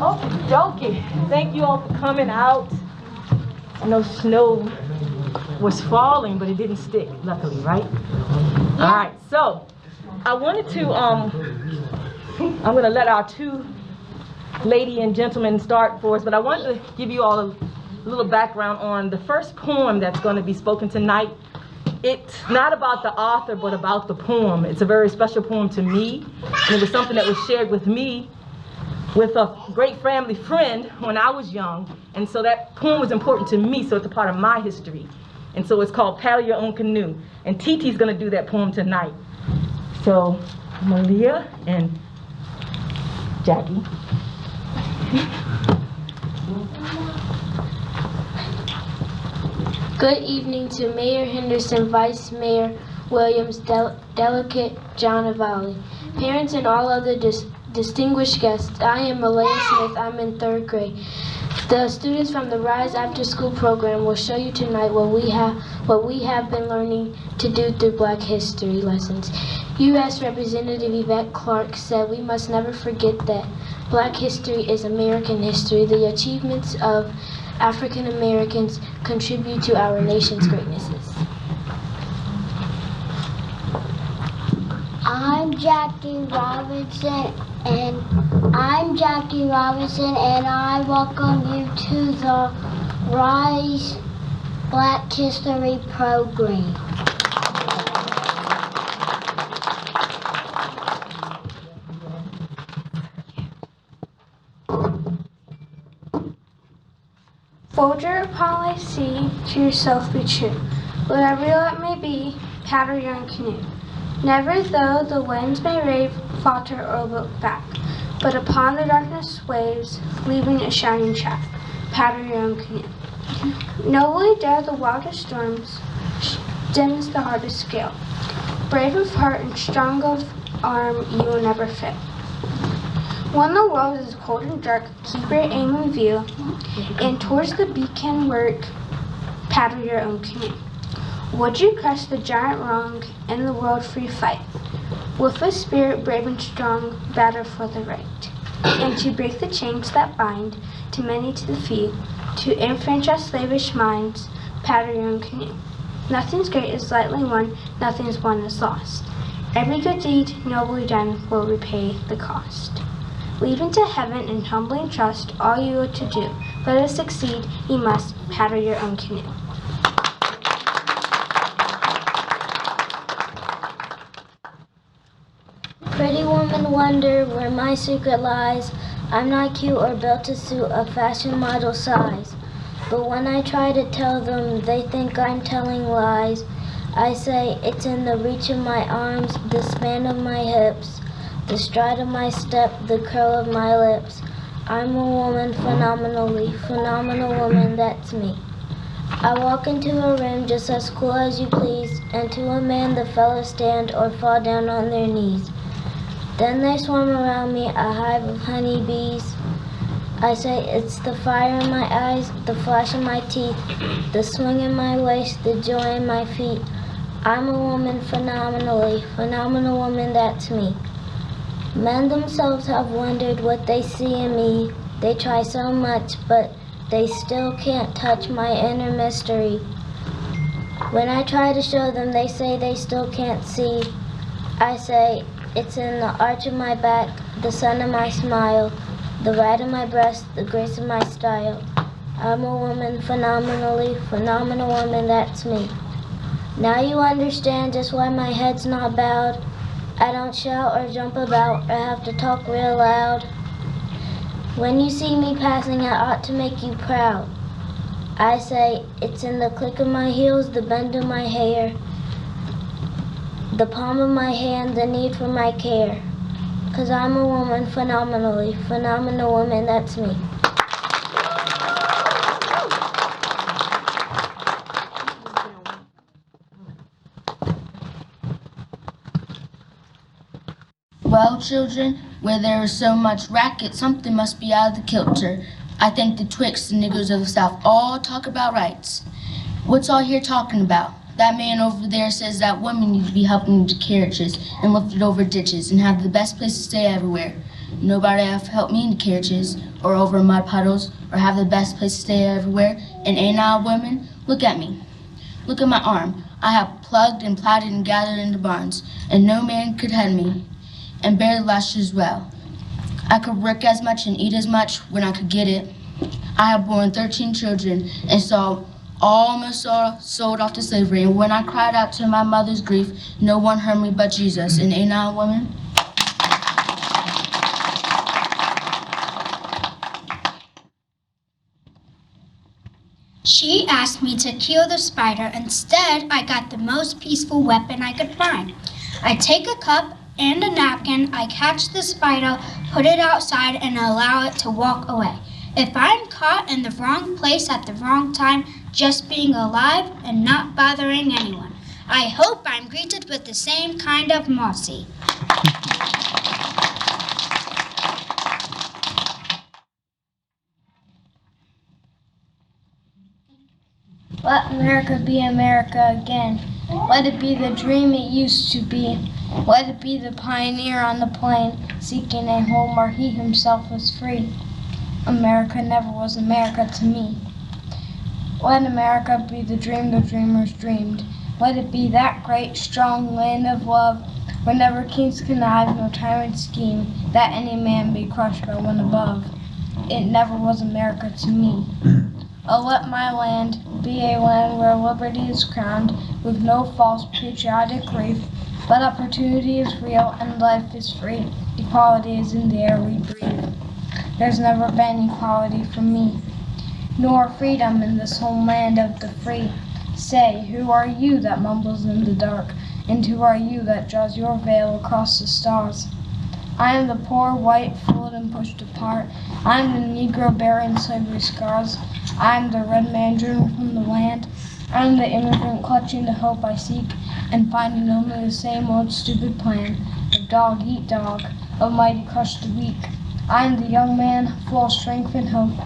Okie dokie. Thank you all for coming out. I know snow was falling, but it didn't stick, luckily, right? All right, so I wanted to, I'm gonna let our two lady and gentlemen start for us, but I wanted to give you all a little background on the first poem that's gonna be spoken tonight. It's not about the author, but about the poem. It's a very special poem to me, and it was something that was shared with me with a great family friend when I was young, and so that poem was important to me, so it's a part of my history. And so it's called Paddle Your Own Canoe, and Titi's gonna do that poem tonight. So Malia and Jackie. Good evening to Mayor Henderson, Vice Mayor Williams, Delegate John Avali, parents and all other distinguished guests. I am Malaya Smith. I'm in 3rd grade. The students from the RISE After School program will show you tonight what we have been learning to do through Black History lessons. U.S. Representative Yvette Clarke said we must never forget that Black history is American history. The achievements of African Americans contribute to our nation's greatnesses. I'm Jackie Robinson, and I welcome you to the RISE Black History program. Fold your policy to yourself, be true. Whatever it may be, paddle your own canoe. Never though the winds may rave, falter or look back, but upon the darkness waves, leaving a shining track, paddle your own canoe. Nobly dare the wildest storms, stems the hardest gale. Brave of heart and strong of arm, you will never fail. When the world is cold and dark, keep your aim in view, and towards the beacon work, paddle your own canoe. Would you crush the giant wrong in the world free fight? With a spirit brave and strong, battle for the right. And to break the chains that bind, to many to the few, to enfranchise slavish minds, paddle your own canoe. Nothing's great is lightly won, nothing's won is lost. Every good deed, nobly done, will repay the cost. Leaving to heaven in humbling trust all you are to do. Let us succeed, you must paddle your own canoe. Pretty woman wonder where my secret lies. I'm not cute or built to suit a fashion model size. But when I try to tell them, they think I'm telling lies. I say it's in the reach of my arms, the span of my hips, the stride of my step, the curl of my lips. I'm a woman, phenomenally, phenomenal woman, that's me. I walk into a room just as cool as you please, and to a man the fellows stand or fall down on their knees. Then they swarm around me, a hive of honeybees. I say it's the fire in my eyes, the flash in my teeth, the swing in my waist, the joy in my feet. I'm a woman, phenomenally, phenomenal woman, that's me. Men themselves have wondered what they see in me. They try so much, but they still can't touch my inner mystery. When I try to show them, they say they still can't see. I say, it's in the arch of my back, the sun of my smile, the right of my breast, the grace of my style. I'm a woman, phenomenally, phenomenal woman, that's me. Now you understand just why my head's not bowed. I don't shout or jump about or have to talk real loud. When you see me passing, I ought to make you proud. I say, it's in the click of my heels, the bend of my hair, the palm of my hand, the need for my care. 'Cause I'm a woman, phenomenally, phenomenal woman, that's me. Well, children, where there is so much racket, something must be out of the kilter. I think the Twix and niggers of the South all talk about rights. What's all here talking about? That man over there says that women need to be helped into carriages and lifted over ditches and have the best place to stay everywhere. Nobody have helped me in the carriages, or over mud puddles, or have the best place to stay everywhere. And ain't I a woman? Look at me. Look at my arm. I have plugged and plowed and gathered in the barns, and no man could head me, and bear the lashes as well. I could work as much and eat as much when I could get it. I have borne 13 children and saw almost all sold off to slavery. And when I cried out to my mother's grief, no one heard me but Jesus. And ain't I a woman? She asked me to kill the spider. Instead, I got the most peaceful weapon I could find. I take a cup and a napkin, I catch the spider, put it outside, and allow it to walk away. If I'm caught in the wrong place at the wrong time, just being alive and not bothering anyone, I hope I'm greeted with the same kind of mercy. Let America be America again. Let it be the dream it used to be. Let it be the pioneer on the plain, seeking a home where he himself was free. America never was America to me. Let America be the dream the dreamers dreamed. Let it be that great, strong land of love, where never kings connive nor tyrants scheme, that any man be crushed by one above. It never was America to me. Oh, let my land be a land where liberty is crowned with no false patriotic grief. Let opportunity is real and life is free. Equality is in the air we breathe. There's never been equality for me, nor freedom in this homeland of the free. Say, who are you that mumbles in the dark? And who are you that draws your veil across the stars? I am the poor white fooled and pushed apart. I am the Negro bearing slavery scars. I am the red man driven from the land. I am the immigrant clutching the hope I seek and finding only the same old stupid plan of dog eat dog, of mighty crush the weak. I am the young man full of strength and hope,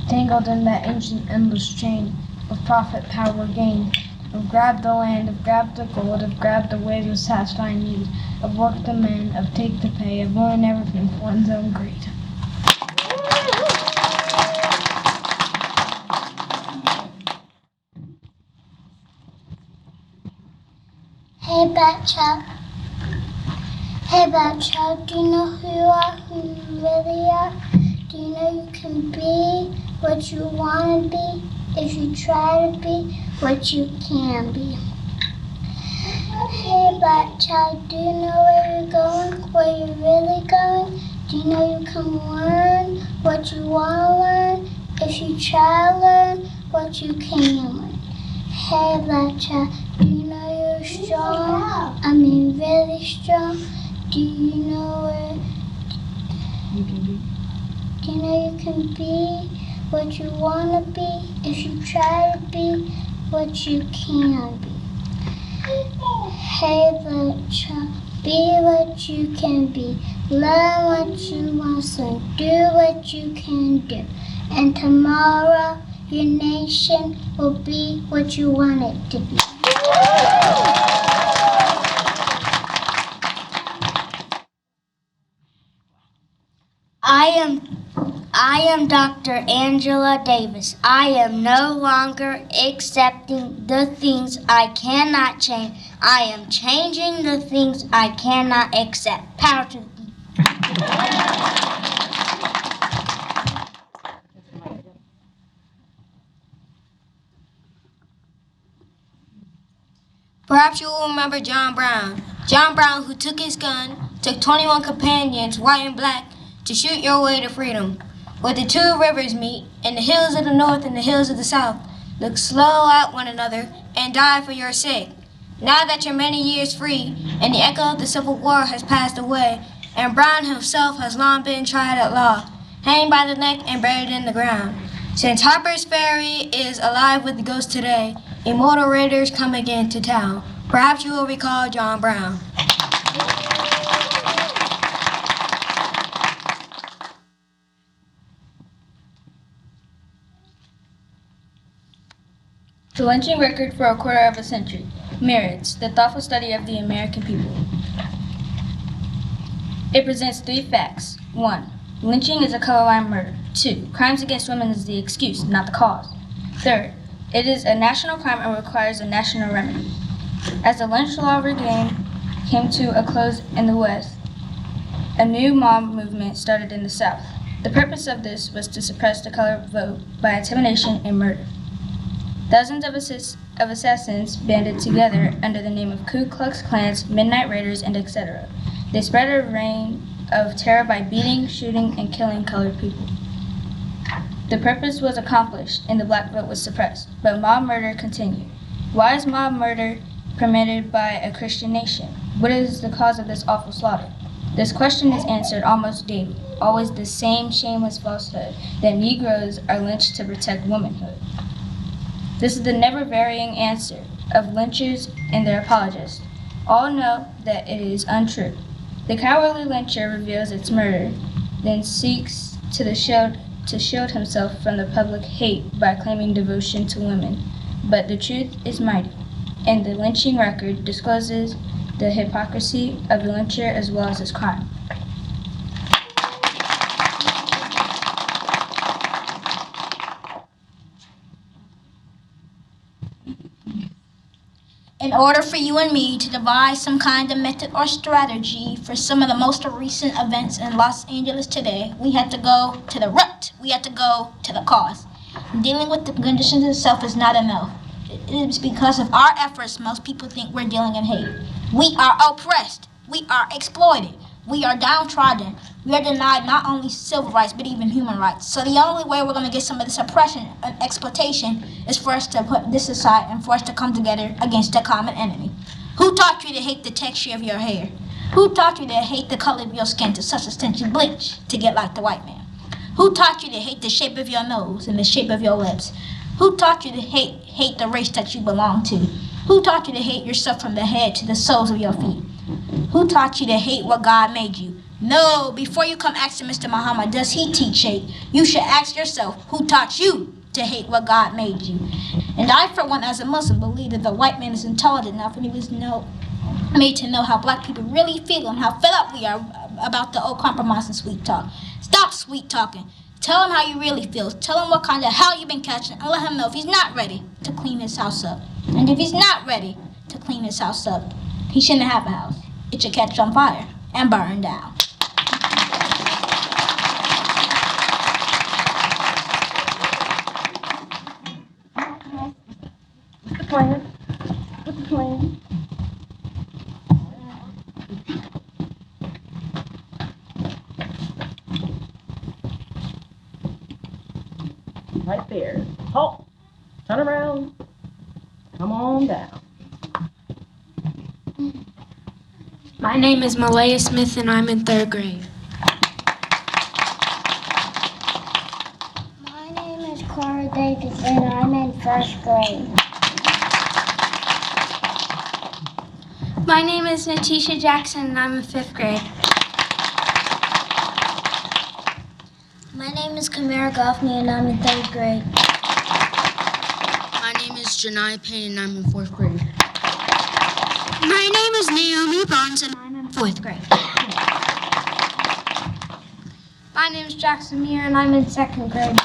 tangled in that ancient endless chain of profit, power, gain, of grab the land, of grab the gold, of grab the ways of satisfying need, of work the men, of take the pay, of wanting everything for one's own greed. Hey bad child, do you know who you are, who you really are? Do you know you can be what you want to be if you try to be what you can be? Hey bad child, do you know where you're going, where you're really going? Do you know you can learn what you want to learn if you try to learn what you can learn? Hey bad child, do you know you're strong? I mean really strong. Do you know where do you know you can be what you want to be if you try to be what you can be? Hey little child, be what you can be. Learn what you want to learn. Do what you can do. And tomorrow your nation will be what you want it to be. I am Dr. Angela Davis. I am no longer accepting the things I cannot change. I am changing the things I cannot accept. Power to Perhaps you will remember John Brown. John Brown, who took his gun, took 21 companions, white and black, to shoot your way to freedom. Where the two rivers meet, and the hills of the north and the hills of the south look slow at one another and die for your sake. Now that you're many years free, and the echo of the Civil War has passed away, and Brown himself has long been tried at law, hanged by the neck and buried in the ground. Since Harper's Ferry is alive with the ghost today, immortal raiders come again to town. Perhaps you will recall John Brown. The lynching record for a quarter of a century. Merits, the thoughtful study of the American people. It presents three facts. 1. Lynching is a color line murder. 2. Crimes against women is the excuse, not the cause. 3. It is a national crime and requires a national remedy. As the lynch law came to a close in the West, a new mob movement started in the South. The purpose of this was to suppress the color vote by intimidation and murder. Thousands of assassins banded together under the name of Ku Klux Klans, Midnight Raiders, and etc. They spread a reign of terror by beating, shooting, and killing colored people. The purpose was accomplished and the black vote was suppressed, but mob murder continued. Why is mob murder permitted by a Christian nation? What is the cause of this awful slaughter? This question is answered almost daily, always the same shameless falsehood that Negroes are lynched to protect womanhood. This is the never-varying answer of lynchers and their apologists. All know that it is untrue. The cowardly lyncher reveals its murder, then seeks to shield himself from the public hate by claiming devotion to women. But the truth is mighty, and the lynching record discloses the hypocrisy of the lyncher as well as his crime. In order for you and me to devise some kind of method or strategy for some of the most recent events in Los Angeles today, we had to go to the root. We had to go to the cause. Dealing with the conditions itself is not enough. It is because of our efforts most people think we're dealing in hate. We are oppressed. We are exploited. We are downtrodden. We are denied not only civil rights, but even human rights. So the only way we're going to get some of this oppression and exploitation is for us to put this aside and for us to come together against a common enemy. Who taught you to hate the texture of your hair? Who taught you to hate the color of your skin to such extent you bleach to get like the white man? Who taught you to hate the shape of your nose and the shape of your lips? Who taught you to hate the race that you belong to? Who taught you to hate yourself from the head to the soles of your feet? Who taught you to hate what God made you? No, before you come asking Mr. Muhammad, does he teach hate? You should ask yourself, who taught you to hate what God made you? And I, for one, as a Muslim, believe that the white man is intelligent enough and he was made to know how black people really feel and how fed up we are about the old compromise and sweet talk. Stop sweet talking. Tell him how you really feel. Tell him what kind of hell you've been catching and let him know if he's not ready to clean his house up. And if he's not ready to clean his house up, he shouldn't have a house. It should catch on fire and burn down. What's the plan? What's the plan? Right there. Halt. Turn around. Come on down. My name is Malaya Smith and I'm in 3rd grade. My name is Clara Davis and I'm in 1st grade. My name is Natisha Jackson and I'm in 5th grade. My name is Kamara Goffney and I'm in 3rd grade. My name is Janai Payne and I'm in 4th grade. My name is Naomi Barnes and I'm in 4th grade. My name is Jackson Muir and I'm in 2nd grade.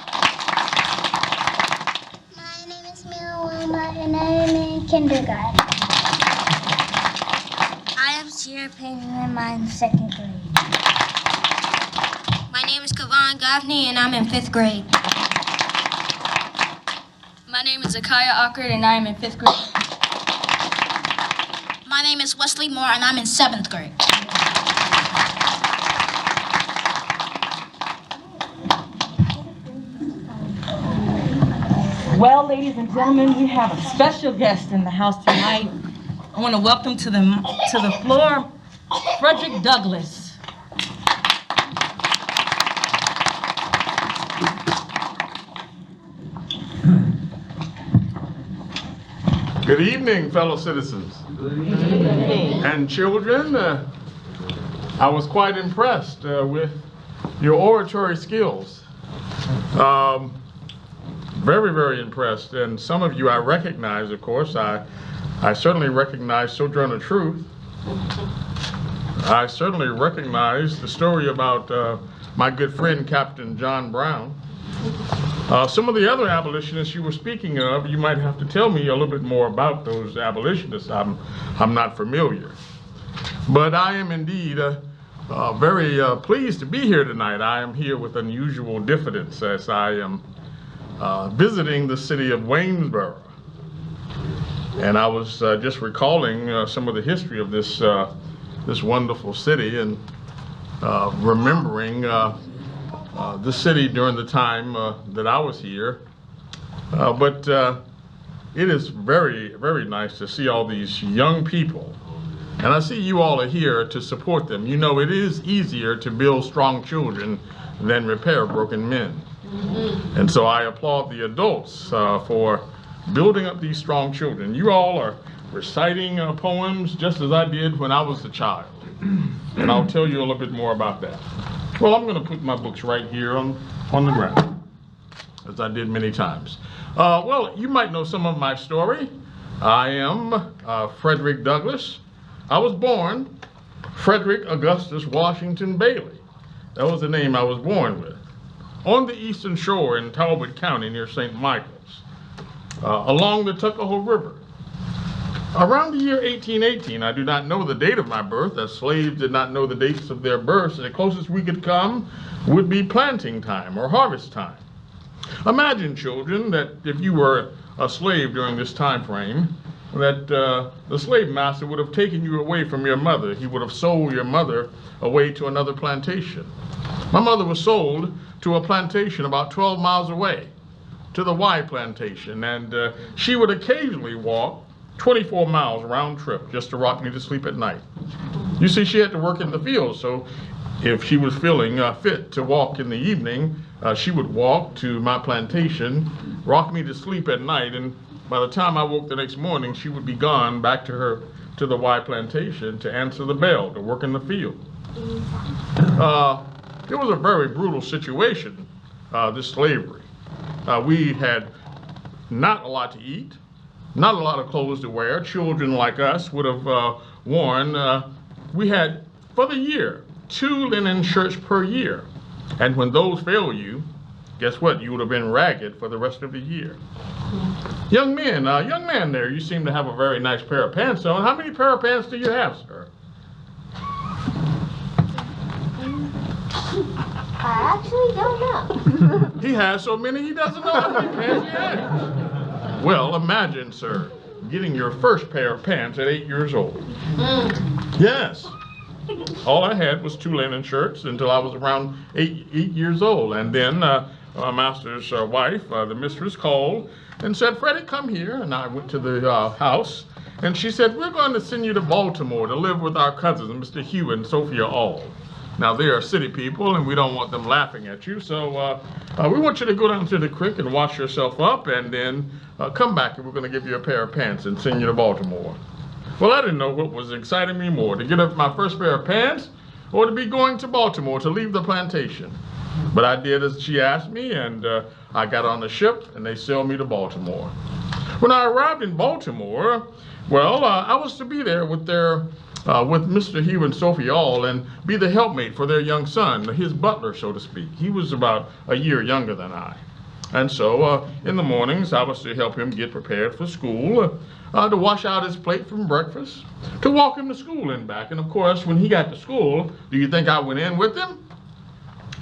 My name is Mila Wilma and I am in kindergarten. I am Sierra Payne and I'm in 2nd grade. My name is Kavan Gaffney and I'm in 5th grade. My name is Zakaya Ockard and I am in 5th grade. My name is Wesley Moore and I'm in 7th grade. Well, ladies and gentlemen, we have a special guest in the house tonight. I want to welcome to the floor Frederick Douglas. Good evening, fellow citizens and children. I was quite impressed with your oratory skills. Very, very impressed. And some of you I recognize, of course. I certainly recognize Sojourner Truth. I certainly recognize the story about my good friend Captain John Brown. Some of the other abolitionists you were speaking of, you might have to tell me a little bit more about those abolitionists. I'm not familiar. But I am indeed very pleased to be here tonight. I am here with unusual diffidence as I am visiting the city of Waynesboro. And I was just recalling some of the history of this wonderful city and remembering the city during the time that I was here. But it is very, very nice to see all these young people. And I see you all are here to support them. You know, it is easier to build strong children than repair broken men. And so I applaud the adults for building up these strong children. You all are reciting poems just as I did when I was a child. And I'll tell you a little bit more about that. Well, I'm going to put my books right here on the ground, as I did many times. Well, you might know some of my story. I am Frederick Douglas. I was born Frederick Augustus Washington Bailey. That was the name I was born with. On the eastern shore in Talbot County near St. Michael's, along the Tuckahoe River. Around the year 1818, I do not know the date of my birth, as slaves did not know the dates of their births, and the closest we could come would be planting time or harvest time. Imagine, children, that if you were a slave during this time frame, that the slave master would have taken you away from your mother. He would have sold your mother away to another plantation. My mother was sold to a plantation about 12 miles away, to the Y plantation, and she would occasionally walk 24 miles round trip just to rock me to sleep at night. You see, she had to work in the field, so if she was feeling fit to walk in the evening, she would walk to my plantation, rock me to sleep at night, and by the time I woke the next morning, she would be gone back to the Y plantation to answer the bell, to work in the field. It was a very brutal situation, this slavery. We had not a lot to eat, not a lot of clothes to wear. Children like us would have worn, we had, for the year, 2 linen shirts per year. And when those failed you, guess what? You would have been ragged for the rest of the year. Young man there, you seem to have a very nice pair of pants on. How many pair of pants do you have, sir? I actually don't know. He has so many, he doesn't know how many pants he has. Well, imagine, sir, getting your first pair of pants at 8 years old. Yes. All I had was 2 linen shirts until I was around 8 years old. And then my master's wife, the mistress, called and said, "Freddie, come here." And I went to the house, and she said, "We're going to send you to Baltimore to live with our cousins, Mr. Hugh and Sophia All. Now, they are city people, and we don't want them laughing at you, so we want you to go down to the creek and wash yourself up, and then come back, and we're going to give you a pair of pants and send you to Baltimore." Well, I didn't know what was exciting me more, to get up my first pair of pants or to be going to Baltimore to leave the plantation. But I did as she asked me, and I got on the ship, and they sailed me to Baltimore. When I arrived in Baltimore, well, I was to be there with Mr. Hugh and Sophie All and be the helpmate for their young son, his butler, so to speak. He was about a year younger than I. And so in the mornings, I was to help him get prepared for school, to wash out his plate from breakfast, to walk him to school and back. And of course, when he got to school, do you think I went in with him?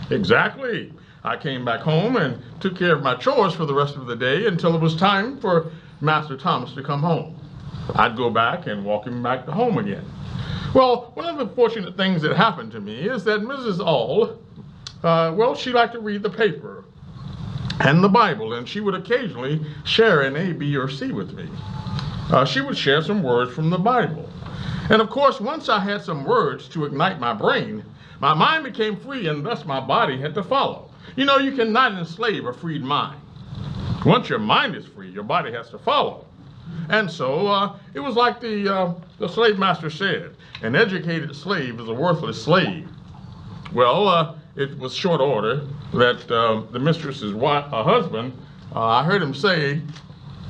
Exactly. I came back home and took care of my chores for the rest of the day until it was time for Master Thomas to come home. I'd go back and walk him back to home again. Well, one of the fortunate things that happened to me is that Mrs. All, she liked to read the paper and the Bible, and she would occasionally share an A, B, or C with me. She would share some words from the Bible. And of course, once I had some words to ignite my brain, my mind became free, and thus my body had to follow. You know, you cannot enslave a freed mind. Once your mind is free, your body has to follow. And so it was like the slave master said, an educated slave is a worthless slave. Well, it was short order that the mistress's husband, I heard him say,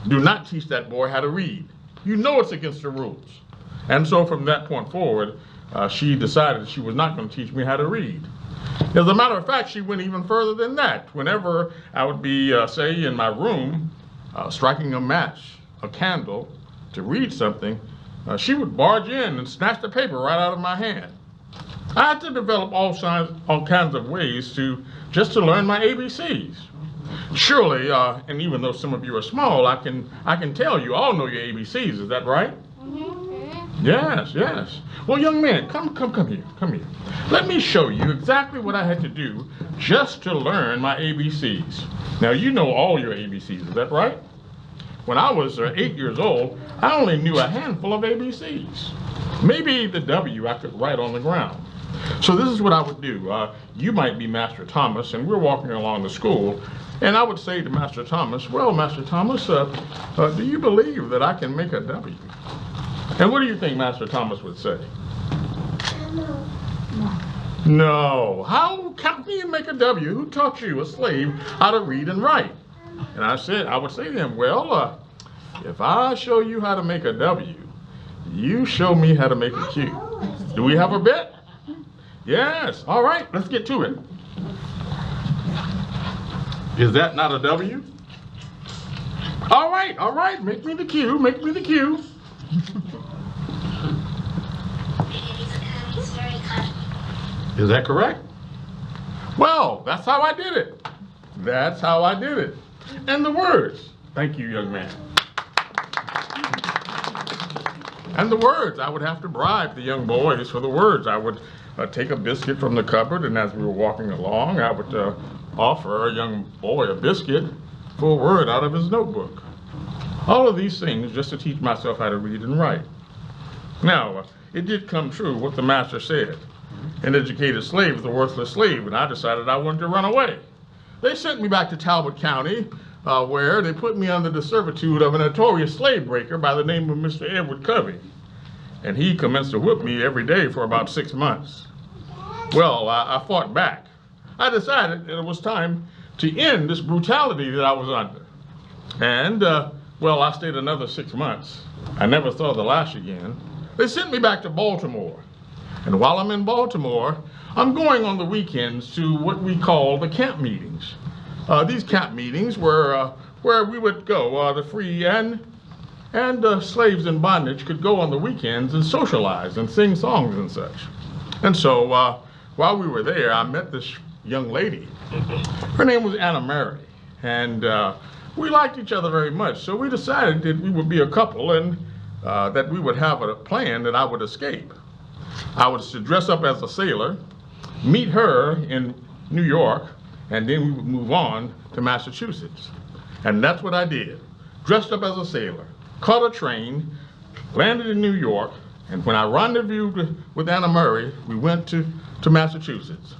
"Do not teach that boy how to read. You know it's against the rules." And so from that point forward, she decided she was not going to teach me how to read. As a matter of fact, she went even further than that. Whenever I would be, say, in my room, striking a match, a candle, to read something, she would barge in and snatch the paper right out of my hand. I had to develop all kinds of ways to learn my ABCs. Surely, and even though some of you are small, I can tell you all know your ABCs. Is that right? Yes, yes. Well, young man, come here. Let me show you exactly what I had to do just to learn my ABCs. Now, you know all your ABCs, is that right? When I was 8 years old, I only knew a handful of ABCs. Maybe the W I could write on the ground. So this is what I would do. You might be Master Thomas, and we're walking along the school, and I would say to Master Thomas, well, Master Thomas, do you believe that I can make a W? And what do you think Master Thomas would say? No. How can you make a W? Who taught you, a slave, how to read and write? And I would say to him, well, if I show you how to make a W, you show me how to make a Q. Do we have a bet? Yes. All right, let's get to it. Is that not a W? All right, make me the Q. Is that correct? Well, that's how I did it. And the words. Thank you, young man. And the words, I would have to bribe the young boys for the words. I would take a biscuit from the cupboard, and as we were walking along, I would offer a young boy a biscuit for a word out of his notebook. All of these things just to teach myself how to read and write. Now, it did come true what the master said. An educated slave is a worthless slave, and I decided I wanted to run away. They sent me back to Talbot County, where they put me under the servitude of a notorious slave breaker by the name of Mr. Edward Covey. And he commenced to whip me every day for about 6 months. Well, I fought back. I decided that it was time to end this brutality that I was under. And, well, I stayed another 6 months. I never saw the lash again. They sent me back to Baltimore. And while I'm in Baltimore, I'm going on the weekends to what we call the camp meetings. These camp meetings were where we would go, the free and slaves in bondage could go on the weekends and socialize and sing songs and such. And so while we were there, I met this young lady. Her name was Anna Mary, and we liked each other very much. So we decided that we would be a couple and that we would have a plan that I would escape. I was to dress up as a sailor, meet her in New York, and then we would move on to Massachusetts. And that's what I did. Dressed up as a sailor, caught a train, landed in New York, and when I rendezvoused with Anna Murray, we went to Massachusetts.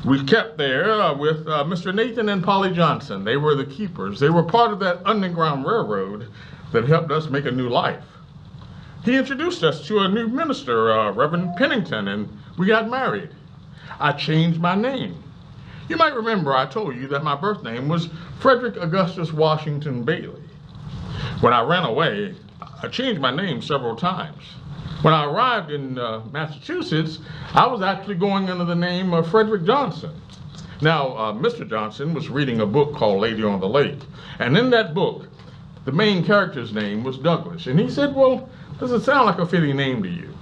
We kept there with Mr. Nathan and Polly Johnson. They were the keepers. They were part of that Underground Railroad that helped us make a new life. He introduced us to a new minister, Reverend Pennington, and we got married. I changed my name. You might remember I told you that my birth name was Frederick Augustus Washington Bailey. When I ran away, I changed my name several times. When I arrived in Massachusetts, I was actually going under the name of Frederick Johnson. Now, Mr. Johnson was reading a book called Lady on the Lake, and in that book, the main character's name was Douglas. And he said, well, does it sound like a fitting name to you?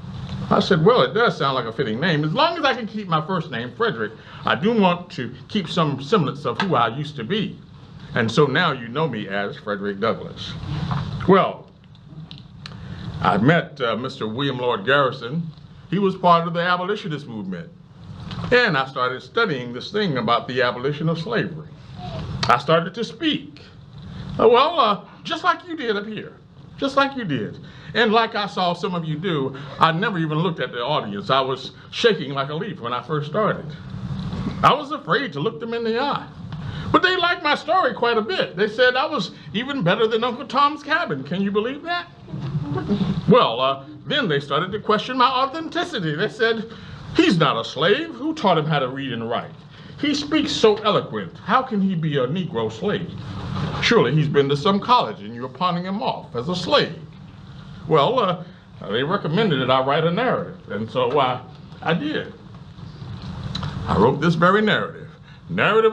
I said, well, it does sound like a fitting name. As long as I can keep my first name, Frederick, I do want to keep some semblance of who I used to be. And so now you know me as Frederick Douglass. Well, I met Mr. William Lord Garrison. He was part of the abolitionist movement. And I started studying this thing about the abolition of slavery. I started to speak. Just like you did up here. Just like you did. And like I saw some of you do, I never even looked at the audience. I was shaking like a leaf when I first started. I was afraid to look them in the eye. But they liked my story quite a bit. They said I was even better than Uncle Tom's Cabin. Can you believe that? Well, then they started to question my authenticity. They said, he's not a slave. Who taught him how to read and write? He speaks so eloquent. How can he be a Negro slave? Surely he's been to some college and you're pawning him off as a slave. Well, they recommended that I write a narrative, and so I did. I wrote this very narrative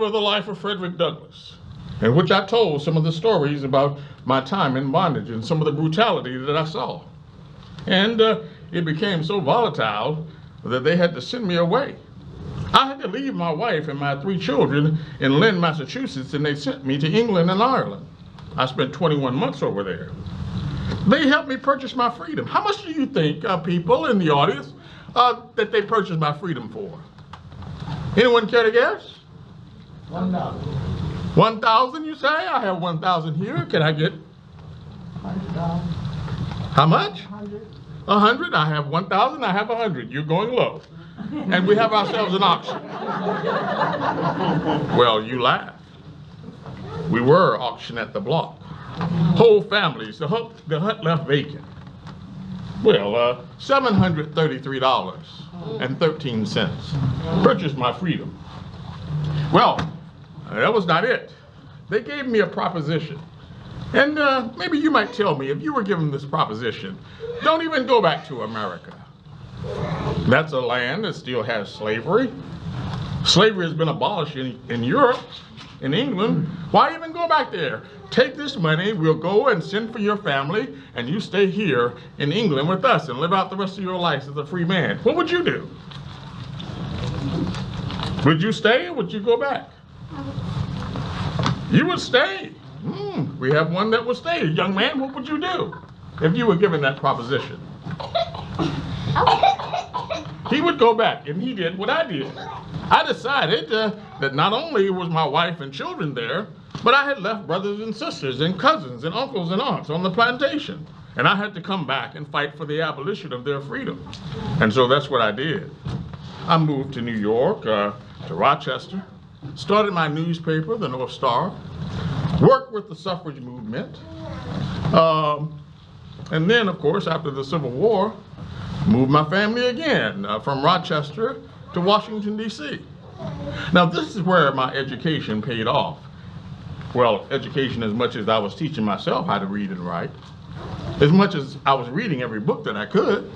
of the life of Frederick Douglass, in which I told some of the stories about my time in bondage and some of the brutality that I saw. And it became so volatile that they had to send me away. I had to leave my wife and my 3 children in Lynn, Massachusetts, and they sent me to England and Ireland. I spent 21 months over there. They helped me purchase my freedom. How much do you think, people in the audience, that they purchased my freedom for? Anyone care to guess? $1,000. $1,000, you say? I have 1,000 here. Can I get? How much? 100. I have 1,000. I have 100. You're going low. And we have ourselves an auction. Well, you laugh. We were auctioned at the block. Whole families, the hut left vacant. Well, $733.13. Purchased my freedom. Well, that was not it. They gave me a proposition. And maybe you might tell me, if you were given this proposition, don't even go back to America. That's a land that still has slavery. Slavery has been abolished in Europe, in England. Why even go back there? Take this money, we'll go and send for your family, and you stay here in England with us and live out the rest of your life as a free man. What would you do? Would you stay or would you go back? You would stay. We have one that would stay. Young man, what would you do if you were given that proposition? He would go back, and he did what I did. I decided that not only was my wife and children there, but I had left brothers and sisters and cousins and uncles and aunts on the plantation. And I had to come back and fight for the abolition of their freedom. And so that's what I did. I moved to New York, to Rochester, started my newspaper, the North Star, worked with the suffrage movement. And then, of course, after the Civil War, moved my family again from Rochester to Washington, D.C. Now, this is where my education paid off. Well, education as much as I was teaching myself how to read and write, as much as I was reading every book that I could.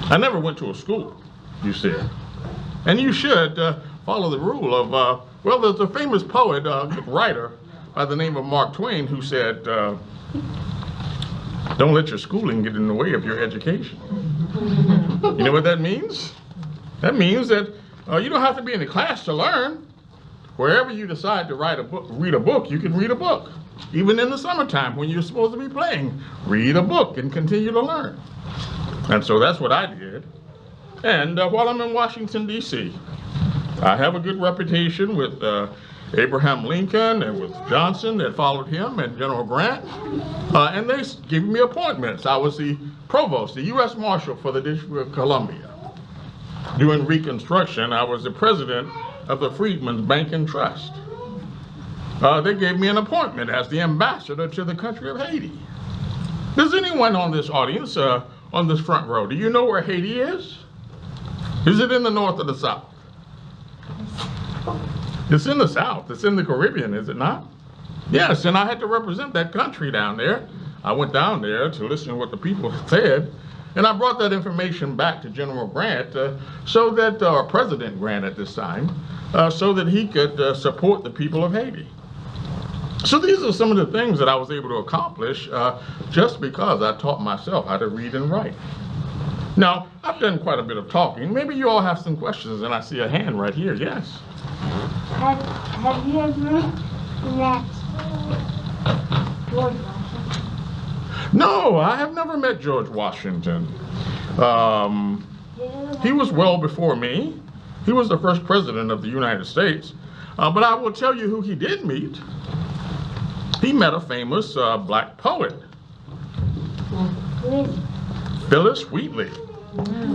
I never went to a school, you see. And you should follow the rule of, well, there's a famous poet, writer by the name of Mark Twain who said, don't let your schooling get in the way of your education. You know what that means? That means that you don't have to be in the class to learn. Wherever you decide to read a book, you can read a book. Even in the summertime when you're supposed to be playing, read a book and continue to learn. And so that's what I did. And while I'm in Washington, D.C., I have a good reputation with Abraham Lincoln and with Johnson that followed him and General Grant. And they gave me appointments. I was the provost, the U.S. Marshal for the District of Columbia. During Reconstruction, I was the president of the Freedmen's Bank and Trust. They gave me an appointment as the ambassador to the country of Haiti. Does anyone on this audience, on this front row, do you know where Haiti is? Is it in the north or the south? It's in the south. It's in the Caribbean, is it not? Yes, and I had to represent that country down there. I went down there to listen to what the people said, and I brought that information back to General Grant, so that, or President Grant at this time, so that he could support the people of Haiti. So these are some of the things that I was able to accomplish just because I taught myself how to read and write. Now, I've done quite a bit of talking. Maybe you all have some questions, and I see a hand right here. Yes? Have you ever met George Washington? No, I have never met George Washington. He was well before me. He was the first president of the United States. But I will tell you who he did meet. He met a famous black poet, Phyllis Wheatley.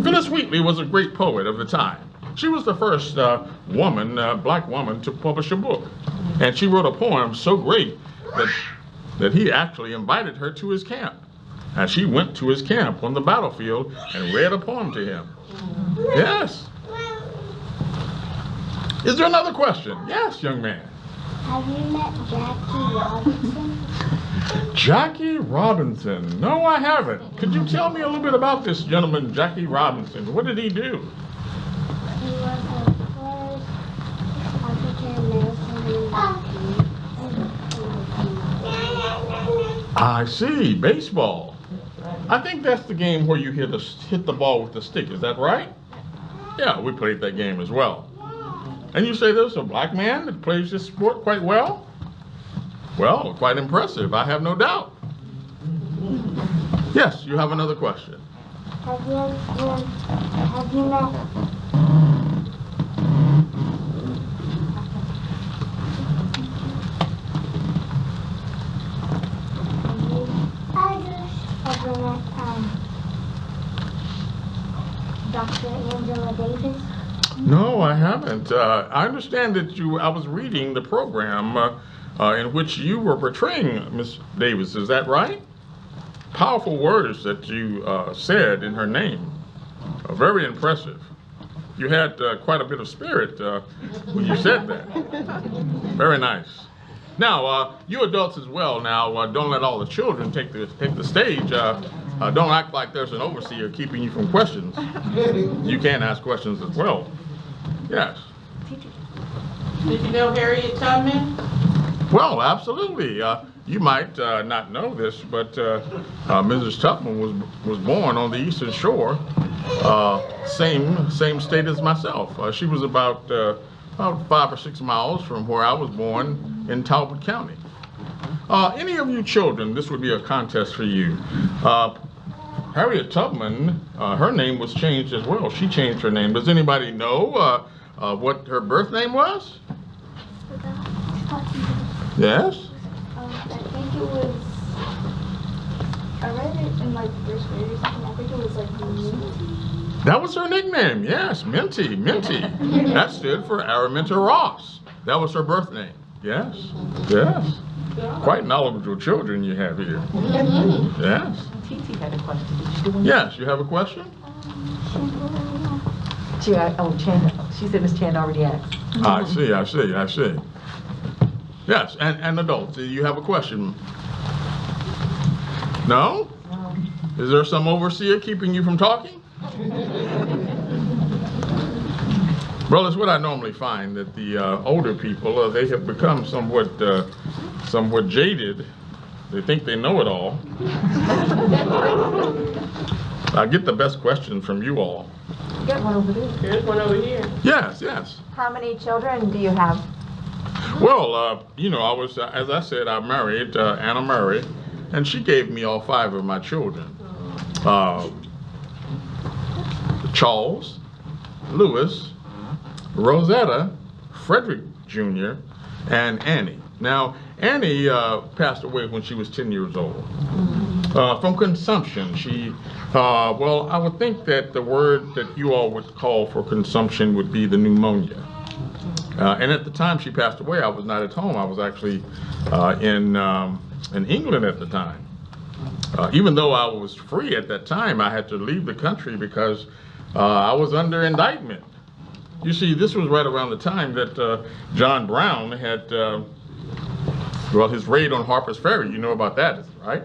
Phyllis Wheatley was a great poet of the time. She was the first black woman to publish a book. And she wrote a poem so great that he actually invited her to his camp. And she went to his camp on the battlefield and read a poem to him. Yes. Is there another question? Yes, young man. Have you met Jackie Robinson? Jackie Robinson? No, I haven't. Could you tell me a little bit about this gentleman, Jackie Robinson? What did he do? He was the first I see, baseball. I think that's the game where you hit the ball with the stick, is that right? Yeah, we played that game as well. And you say there's a black man that plays this sport quite well? Well, quite impressive, I have no doubt. Yes, you have another question. Have you met Dr. Angela Davis? No, I haven't. I understand that I was reading the program in which you were portraying Miss Davis, is that right? Powerful words that you said in her name. Very impressive. You had quite a bit of spirit when you said that. Very nice. Now, you adults as well, now don't let all the children take the stage. Don't act like there's an overseer keeping you from questions. You can ask questions as well. Yes. Did you know Harriet Tubman? Well, absolutely. You might not know this, but Mrs. Tubman was born on the Eastern Shore, same state as myself. She was about 5 or 6 miles from where I was born in Talbot County. Any of you children, this would be a contest for you. Harriet Tubman, her name was changed as well. She changed her name. Does anybody know what her birth name was? Yes? I think it was, I read it in like first grade or something. I think it was like Minty. That was her nickname, yes, Minty. That stood for Araminta Ross. That was her birth name. Yes. Quite knowledgeable children you have here. Yes. Titi had a question. Yes, you have a question? She said Miss Chan already asked. I see. Yes, and adults, do you have a question? No? Is there some overseer keeping you from talking? Well, it's what I normally find, that the older people, they have become somewhat jaded. They think they know it all. I get the best question from you all. You got one over there. There's one over here. Yes. How many children do you have? Well, I was, as I said, I married Anna Murray, and she gave me all 5 of my children. Charles, Louis, Rosetta, Frederick Jr., and Annie. Now, Annie passed away when she was 10 years old. From consumption, I would think that the word that you all would call for consumption would be the pneumonia. And at the time she passed away, I was not at home. I was actually in England at the time. Even though I was free at that time, I had to leave the country because I was under indictment. You see, this was right around the time that John Brown had, his raid on Harper's Ferry. You know about that, right?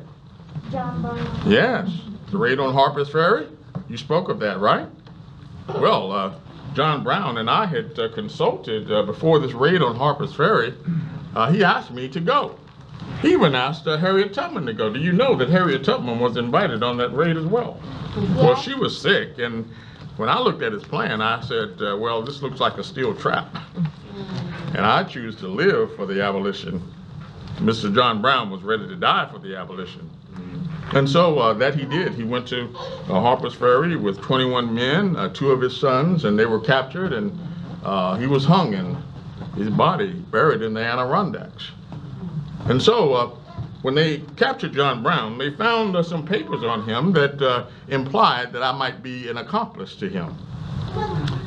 John Brown. Yes, the raid on Harper's Ferry. You spoke of that, right? Well, John Brown and I had consulted before this raid on Harper's Ferry. He asked me to go. He even asked Harriet Tubman to go. Do you know that Harriet Tubman was invited on that raid as well? Yeah. Well, she was sick, and when I looked at his plan, I said, this looks like a steel trap. And I choose to live for the abolition. Mr. John Brown was ready to die for the abolition. And so that he did. He went to Harper's Ferry with 21 men, 2 of his sons, and they were captured, and he was hung and his body buried in the Adirondacks. And so when they captured John Brown, they found some papers on him that implied that I might be an accomplice to him.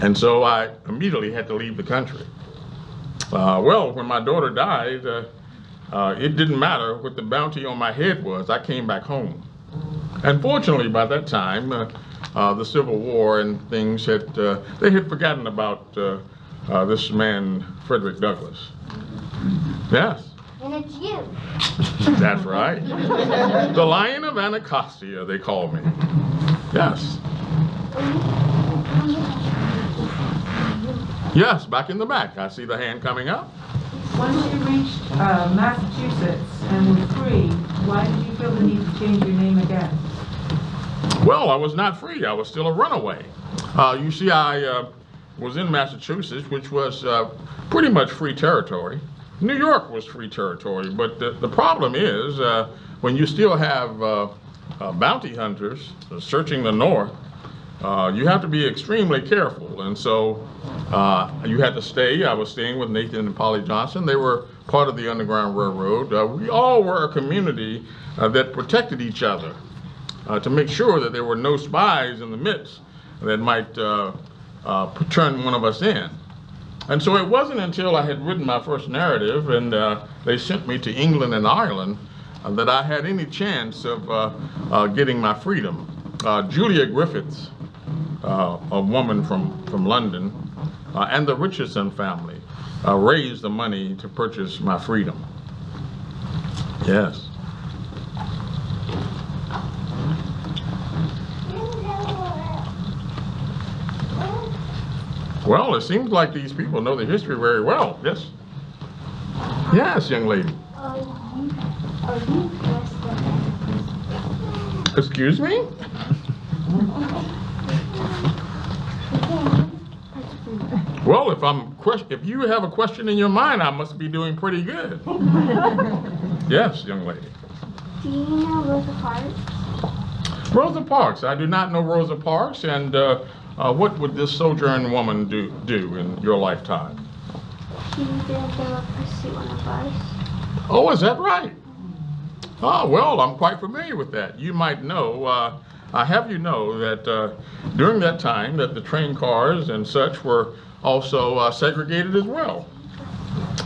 And so I immediately had to leave the country. When my daughter died, it didn't matter what the bounty on my head was. I came back home. And fortunately, by that time, the Civil War and things they had forgotten about this man, Frederick Douglass. Yes. And it's you. That's right. The Lion of Anacostia, they call me. Yes. Yes, back in the back. I see the hand coming up. Once you reached Massachusetts and were free, why did you feel the need to change your name again? Well, I was not free. I was still a runaway. You see, I was in Massachusetts, which was pretty much free territory. New York was free territory, but the problem is when you still have bounty hunters searching the North, you have to be extremely careful. And so you had to stay. I was staying with Nathan and Polly Johnson. They were part of the Underground Railroad. We all were a community that protected each other to make sure that there were no spies in the midst that might turn one of us in. And so it wasn't until I had written my first narrative and they sent me to England and Ireland that I had any chance of getting my freedom. Julia Griffiths, a woman from London, and the Richardson family raised the money to purchase my freedom. Yes. Well, it seems like these people know the history very well. Yes? Yes, young lady. Are you dressed like Excuse me? Well, if you have a question in your mind, I must be doing pretty good. Yes, young lady. Do you know Rosa Parks? Rosa Parks. I do not know Rosa Parks, and what would this sojourn woman do in your lifetime? She didn't give up her seat on the bus. Oh, is that right? Oh, well, I'm quite familiar with that. You might know, I have you know that during that time that the train cars and such were also segregated as well.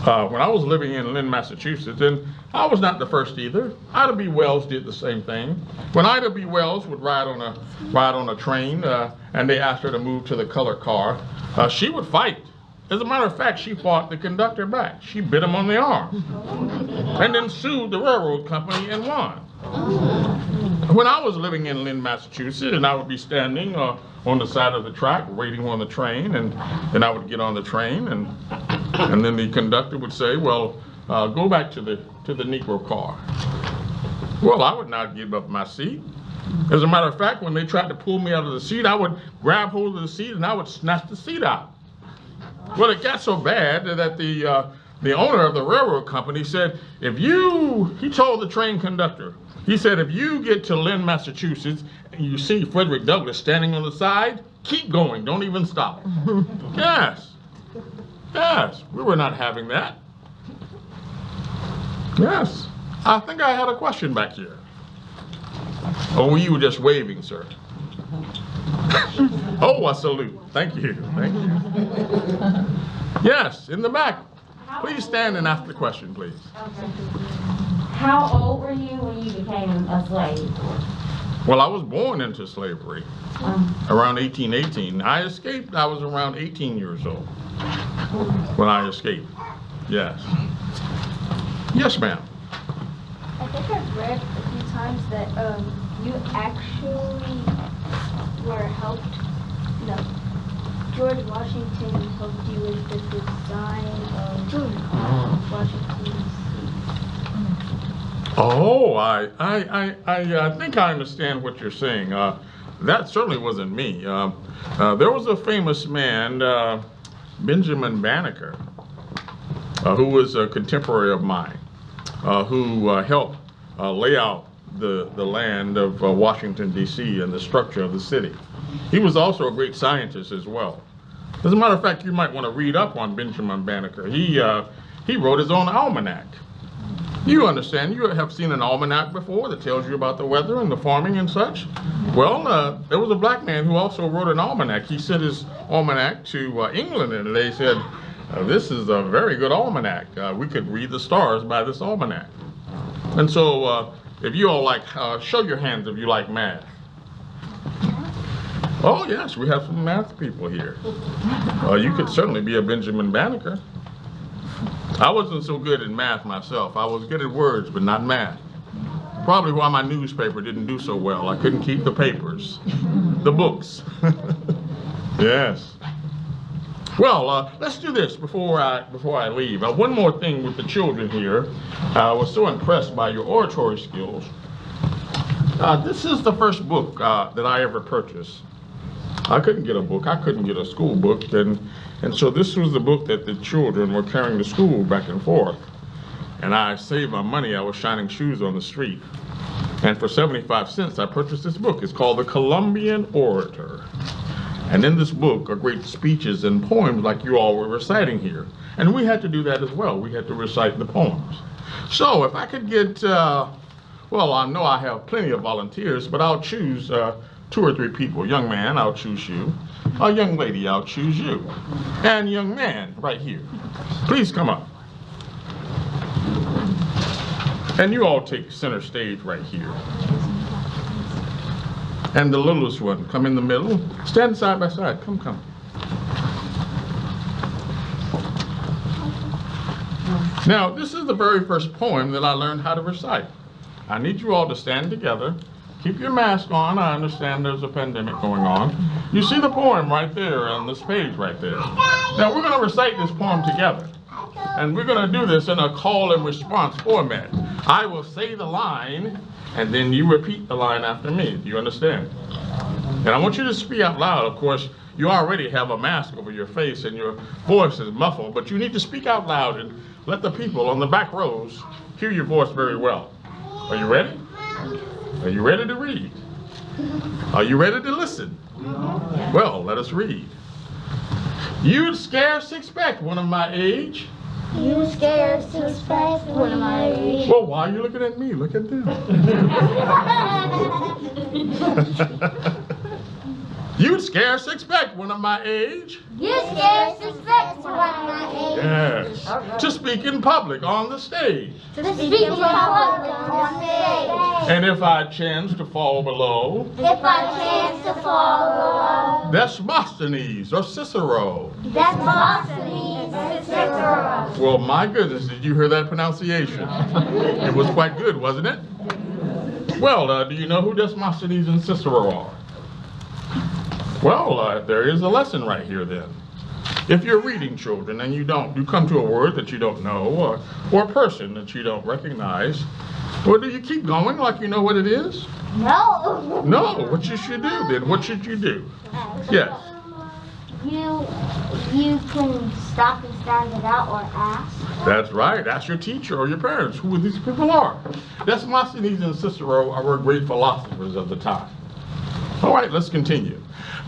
When I was living in Lynn, Massachusetts, and I was not the first either. Ida B. Wells did the same thing. When Ida B. Wells would ride on a train and they asked her to move to the colored car, she would fight. As a matter of fact, she fought the conductor back. She bit him on the arm and then sued the railroad company and won. When I was living in Lynn, Massachusetts, and I would be standing on the side of the track waiting on the train, and then I would get on the train, and then the conductor would say, well, go back to the Negro car. Well, I would not give up my seat. As a matter of fact, when they tried to pull me out of the seat, I would grab hold of the seat and I would snatch the seat out. Well, it got so bad that the owner of the railroad company said, he told the train conductor, he said, if you get to Lynn, Massachusetts, and you see Frederick Douglass standing on the side, keep going, don't even stop. Yes, we were not having that. Yes, I think I had a question back here. Oh, you were just waving, sir. Oh, I salute. Thank you. Yes, in the back. Please stand and ask the question, please. How old were you when you became a slave? Well, I was born into slavery around 1818. I escaped, I was around 18 years old when I escaped. Yes. Yes, ma'am. I think I've read a few times that you actually were helped. No, George Washington helped you with the design of Washington's seat. Oh, I think I understand what you're saying. That certainly wasn't me. There was a famous man, Benjamin Banneker, who was a contemporary of mine, who helped lay out the land of Washington, D.C. and the structure of the city. He was also a great scientist as well. As a matter of fact, you might want to read up on Benjamin Banneker. He wrote his own almanac. You understand, you have seen an almanac before that tells you about the weather and the farming and such. Well, there was a black man who also wrote an almanac. He sent his almanac to England, and they said, this is a very good almanac. We could read the stars by this almanac. And so, if you all like, show your hands if you like math. Oh yes, we have some math people here. You could certainly be a Benjamin Banneker. I wasn't so good at math myself. I was good at words, but not math. Probably why my newspaper didn't do so well. I couldn't keep the papers, the books. Yes. Well, let's do this before I leave. One more thing with the children here. I was so impressed by your oratory skills. This is the first book that I ever purchased. I couldn't get a book. I couldn't get a school book, and so this was the book that the children were carrying to school back and forth. And I saved my money. I was shining shoes on the street. And for 75 cents, I purchased this book. It's called The Columbian Orator. And in this book are great speeches and poems like you all were reciting here. And we had to do that as well. We had to recite the poems. So if I could get, well, I know I have plenty of volunteers, but I'll choose 2 or 3 people. Young man, I'll choose you. A young lady, I'll choose you. And young man, right here. Please come up. And you all take center stage right here. And the littlest one, come in the middle. Stand side by side. Come. Now, this is the very first poem that I learned how to recite. I need you all to stand together. Keep your mask on. I understand there's a pandemic going on. You see the poem right there on this page right there. Now, we're going to recite this poem together. And we're going to do this in a call and response format. I will say the line, and then you repeat the line after me. Do you understand? And I want you to speak out loud. Of course, you already have a mask over your face and your voice is muffled, but you need to speak out loud and let the people on the back rows hear your voice very well. Are you ready? Are you ready to read? Are you ready to listen? Well, let us read. You'd scarce expect one of my age. You scarce expect one of my age. Well, why are you looking at me? Look at them. You'd scarce expect one of my age. You scarce expect one of my age. Yes. To speak in public on the stage. To speak in public on stage. And if I chance to fall below. If I chance to fall below. Demosthenes or Cicero. Demosthenes or Cicero. Well, my goodness, did you hear that pronunciation? It was quite good, wasn't it? Well, do you know who Demosthenes and Cicero are? Well, there is a lesson right here then. If you're reading, children, and you come to a word that you don't know, or a person that you don't recognize, well, do you keep going like you know what it is? No. No, what you should do then? What should you do? Yes. You can stop and stand it out or ask. That's right. Ask your teacher or your parents who these people are. Demosthenes and Cicero are great philosophers of the time. All right, let's continue.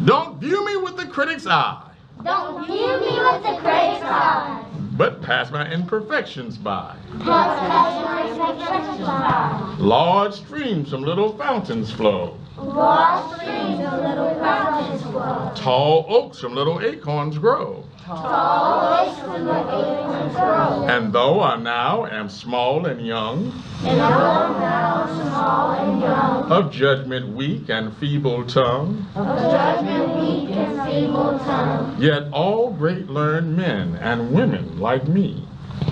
Don't view me with the critic's eye. Don't view me with the critic's eye. But pass my imperfections by. Pass my imperfections by. Large streams from little fountains flow. Large streams from little fountains flow. Tall oaks from little acorns grow. Tall oaks from little acorns grow. And though I now am small and young, And though I'm now small and young, of judgment weak and feeble tongue, of judgment weak and feeble tongue, yet all great learned men and women like me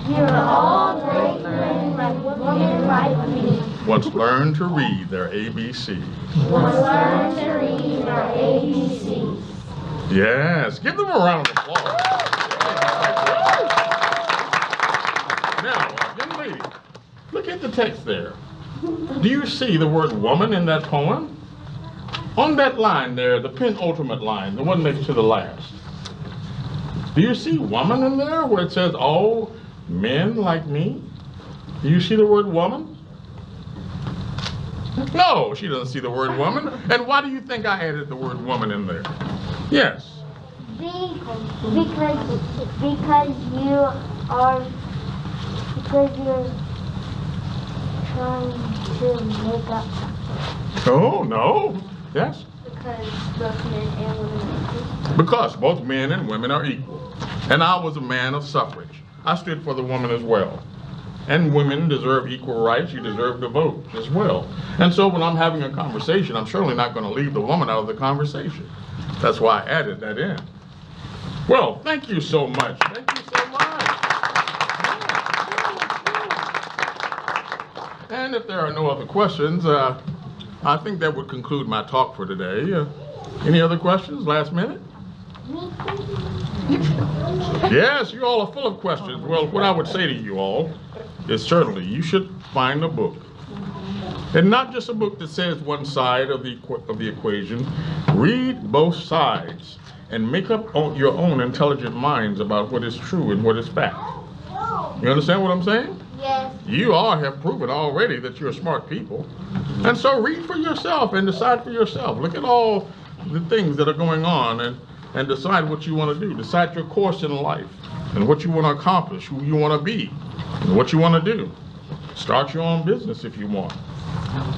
you're all great men like women like me. once learned to read their ABC. Once learned to read our ABCs. Yes, give them a round of applause. Now, young lady, look at the text there. Do you see the word woman in that poem? On that line there, the penultimate line, the one next to the last. Do you see woman in there where it says all men like me? Do you see the word woman? No, she doesn't see the word woman. And why do you think I added the word woman in there? Yes. Because you're trying to make up something. Oh, no. Yes? Because both men and women are equal. Because both men and women are equal. And I was a man of suffrage. I stood for the woman as well. And women deserve equal rights. You deserve to vote as well. And so when I'm having a conversation, I'm surely not going to leave the woman out of the conversation. That's why I added that in. Well, thank you so much. Thank you so much. And if there are no other questions, I think that would conclude my talk for today. Any other questions, last minute? Yes, you all are full of questions. Well, what I would say to you all is certainly you should find a book. And not just a book that says one side of the equation. Read both sides and make up your own intelligent minds about what is true and what is fact. You understand what I'm saying? Yes. You all have proven already that you're smart people. And so read for yourself and decide for yourself. Look at all the things that are going on and decide what you want to do. Decide your course in life and what you want to accomplish, who you want to be, and what you want to do. Start your own business if you want.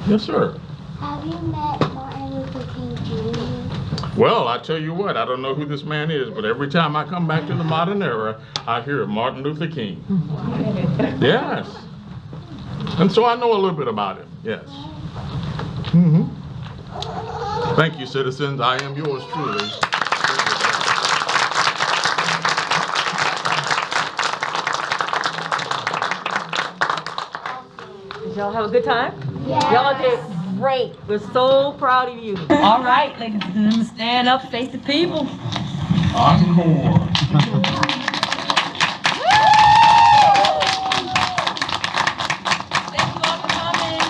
Yes, sir. Have you met Martin Luther King Jr.? Well, I tell you what, I don't know who this man is, but every time I come back to the modern era, I hear Martin Luther King. Yes. And so I know a little bit about him, yes. Thank you, citizens. I am yours truly. Did y'all have a good time? Yes. Y'all did great. We're so proud of you. All right, ladies and gentlemen, stand up, face the people. Encore. Thank you all for coming.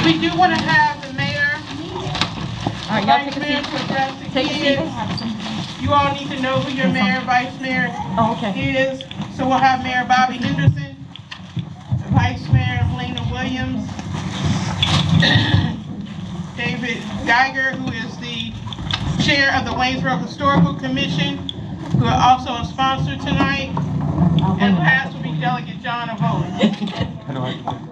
We do want to have the mayor, All right, y'all vice take a mayor seat. to address the Take a kids. seat. You all need to know who your mayor and vice mayor Oh, okay. is. So we'll have Mayor Bobby Henderson, Vice Mayor Helena Williams, David Geiger, who is the chair of the Waynesboro Historical Commission, who are also a sponsor tonight. And last will be Delegate John Avola.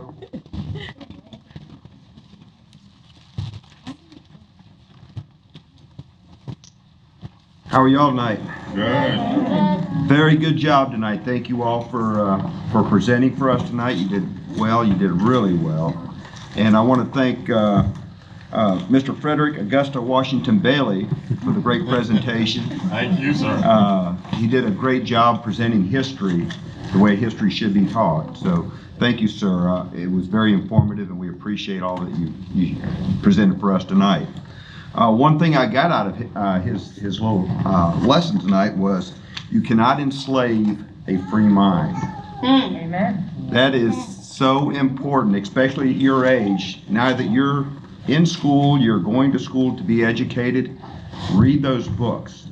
How are y'all tonight? Good. Very good job tonight. Thank you all for presenting for us tonight. You did well. You did really well. And I want to thank Mr. Frederick Augusta Washington Bailey for the great presentation. Thank you, sir. He did a great job presenting history the way history should be taught. So thank you, sir. It was very informative, and we appreciate all that you presented for us tonight. One thing I got out of his little lesson tonight was you cannot enslave a free mind. Amen. That is so important, especially at your age. Now that you're in school, you're going to school to be educated, read those books.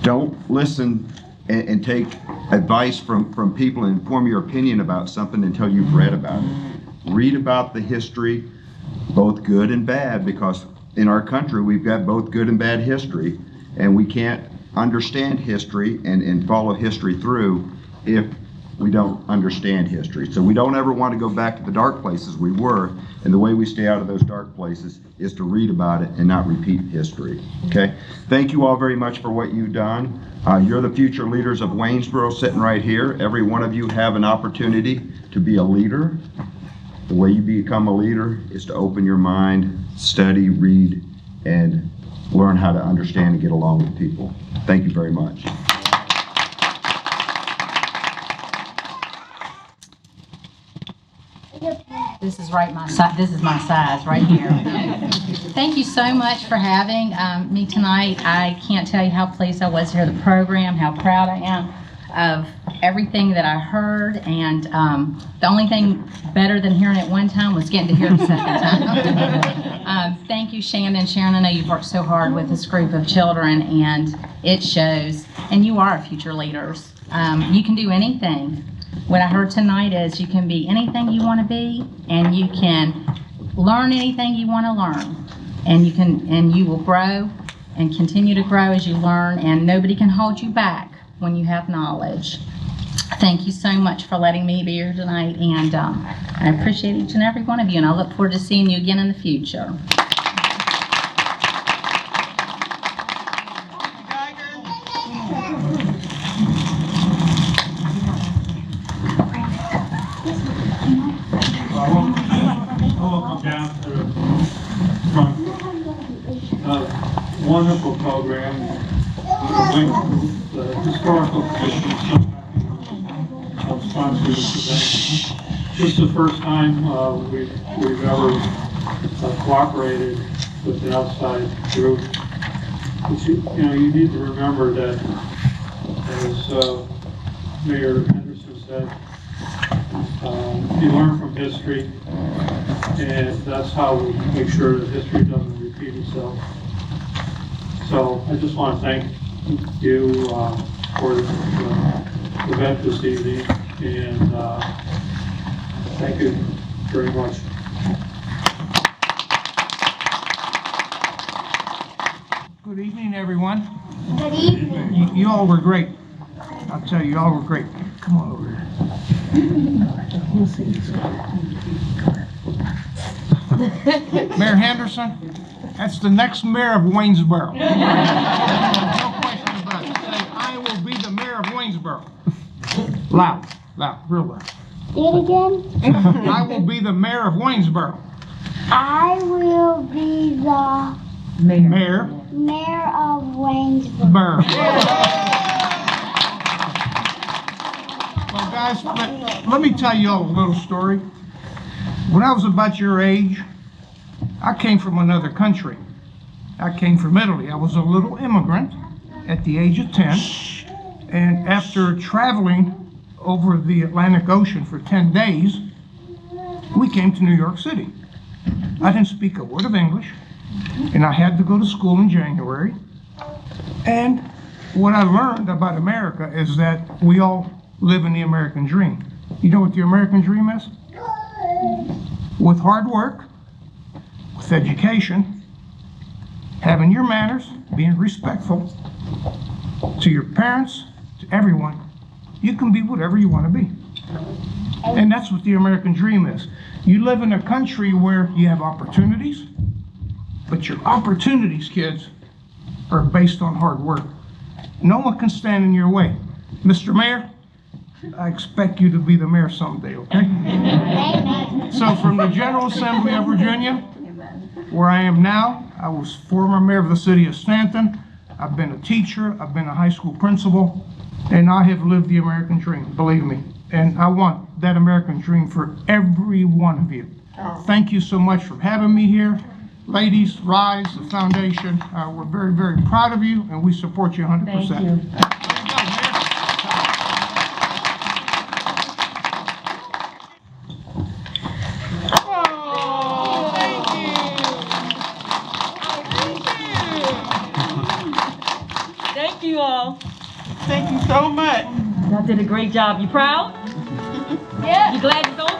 Don't listen and take advice from people and form your opinion about something until you've read about it. Read about the history, both good and bad, because in our country we've got both good and bad history, and we can't understand history and follow history through if we don't understand history. So we don't ever want to go back to the dark places we were, and the way we stay out of those dark places is to read about it and not repeat history. Okay? Thank you all very much for what you've done. You're the future leaders of Waynesboro sitting right here. Every one of you have an opportunity to be a leader. The way you become a leader is to open your mind, study, read, and learn how to understand and get along with people. Thank you very much. This is right my size. This is my size right here. Thank you so much for having me tonight. I can't tell you how pleased I was to hear the program, how proud I am of everything that I heard, and the only thing better than hearing it one time was getting to hear it the second time. Thank you, Shannon. Sharon, I know you've worked so hard with this group of children, and it shows, and you are future leaders. You can do anything. What I heard tonight is you can be anything you want to be, and you can learn anything you want to learn, and you will grow and continue to grow as you learn, and nobody can hold you back when you have knowledge. Thank you so much for letting me be here tonight, and I appreciate each and every one of you, and I look forward to seeing you again in the future. Wonderful program. The Historical Commission of sponsor this event. This is the first time we've ever cooperated with an outside group. But you need to remember that, as Mayor Henderson said, you learn from history, and that's how we make sure that history doesn't repeat itself. So I just want to thank you for the event this evening, and thank you very much. Good evening, everyone. Good evening. You all were great. I'll tell you, you all were great. Come on over here. Mayor Henderson, that's the next mayor of Waynesboro. No question about it. Say, I will be the mayor of Waynesboro. Loud, real loud. Do it again. I will be the mayor of Waynesboro. I will be the Mayor mayor of Waynesboro. Well, guys, let me tell you all a little story. When I was about your age, I came from another country. I came from Italy. I was a little immigrant at the age of 10. And after traveling over the Atlantic Ocean for 10 days, we came to New York City. I didn't speak a word of English, and I had to go to school in January. And what I learned about America is that we all live in the American dream. You know what the American dream is? With hard work, with education, having your manners, being respectful to your parents, to everyone, you can be whatever you want to be. And that's what the American dream is. You live in a country where you have opportunities, but your opportunities, kids, are based on hard work. No one can stand in your way. Mr. Mayor, I expect you to be the mayor someday, okay? So from the General Assembly of Virginia, where I am now, I was former mayor of the city of Stanton. I've been a teacher, I've been a high school principal, and I have lived the American dream, believe me. And I want that American dream for every one of you. Thank you so much for having me here. Ladies, RISE, the foundation, we're very, very proud of you, and we support you 100%. Thank you. Thank you all. Thank you so much. Y'all did a great job. You proud? Yeah. You glad it's over?